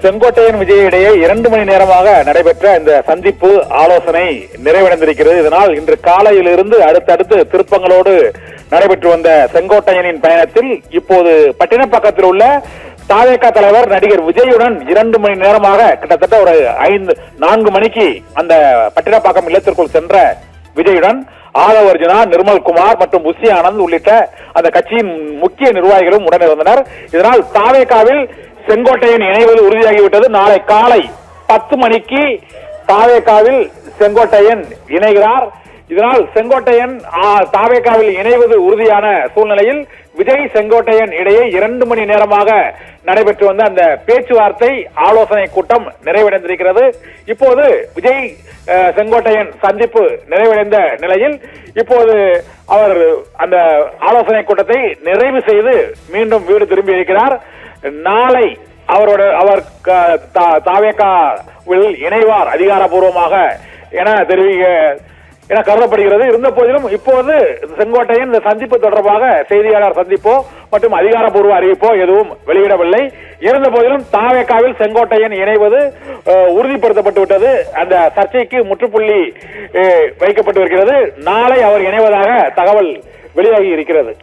செங்கோட்டையன் விஜய் இடையே 2 மணி நேரமாக நடைபெற்ற இந்த சந்திப்பு ஆலோசனை நிறைவடைந்திருக்கிறது. இதனால் இன்று காலையிலிருந்து அடுத்தடுத்து திருப்பங்களோடு நடைபெற்று வந்த செங்கோட்டையனின் பயணத்தில் இப்போது பட்டினப்பாக்கத்தில் உள்ள தாவேகா தலைவர் நடிகர் விஜயுடன் 2 மணி நேரமாக கிட்டத்தட்ட ஒரு 4 மணிக்கு அந்த பட்டினப்பாக்கம் இல்லத்திற்குள் சென்ற விஜயுடன் ஆதவ் அர்ஜுனா, நிர்மல்குமார் மற்றும் புஷி ஆனந்த் உள்ளிட்ட அந்த கட்சியின் முக்கிய நிர்வாகிகளும் உடன் இருந்தனர். இதனால் தாவேகாவில் செங்கோட்டையன் இணைவது உறுதியாகிவிட்டது. நாளை காலை 10 மணிக்கு தாவேகாவில் செங்கோட்டையன் இணைகிறார். இதனால் செங்கோட்டையன் தாவேகாவில் இணைவது உறுதியான சூழ்நிலையில் விஜய் செங்கோட்டையன் இடையே 2 மணி நேரமாக நடைபெற்று வந்த அந்த பேச்சுவார்த்தை ஆலோசனை கூட்டம் நிறைவடைந்திருக்கிறது. இப்போது விஜய் செங்கோட்டையன் சந்திப்பு நிறைவடைந்த நிலையில் இப்போது அவர் அந்த ஆலோசனை கூட்டத்தை நிறைவு செய்து மீண்டும் வீடு திரும்பி இருக்கிறார். நாளை அவர் தாவேகாவில் இணைவார் அதிகாரப்பூர்வமாக என கருதப்படுகிறது. இருந்த போதிலும் இப்போது செங்கோட்டையன் இந்த சந்திப்பு தொடர்பாக செய்தியாளர் சந்திப்போ மற்றும் அதிகாரப்பூர்வ அறிவிப்போ எதுவும் வெளியிடவில்லை. இருந்த போதிலும் தாவேகாவில் செங்கோட்டையன் இணைவது உறுதிப்படுத்தப்பட்டு விட்டது. அந்த சர்ச்சைக்கு முற்றுப்புள்ளி வைக்கப்பட்டு இருக்கிறது. நாளை அவர் இணைவதாக தகவல் வெளியாகி இருக்கிறது.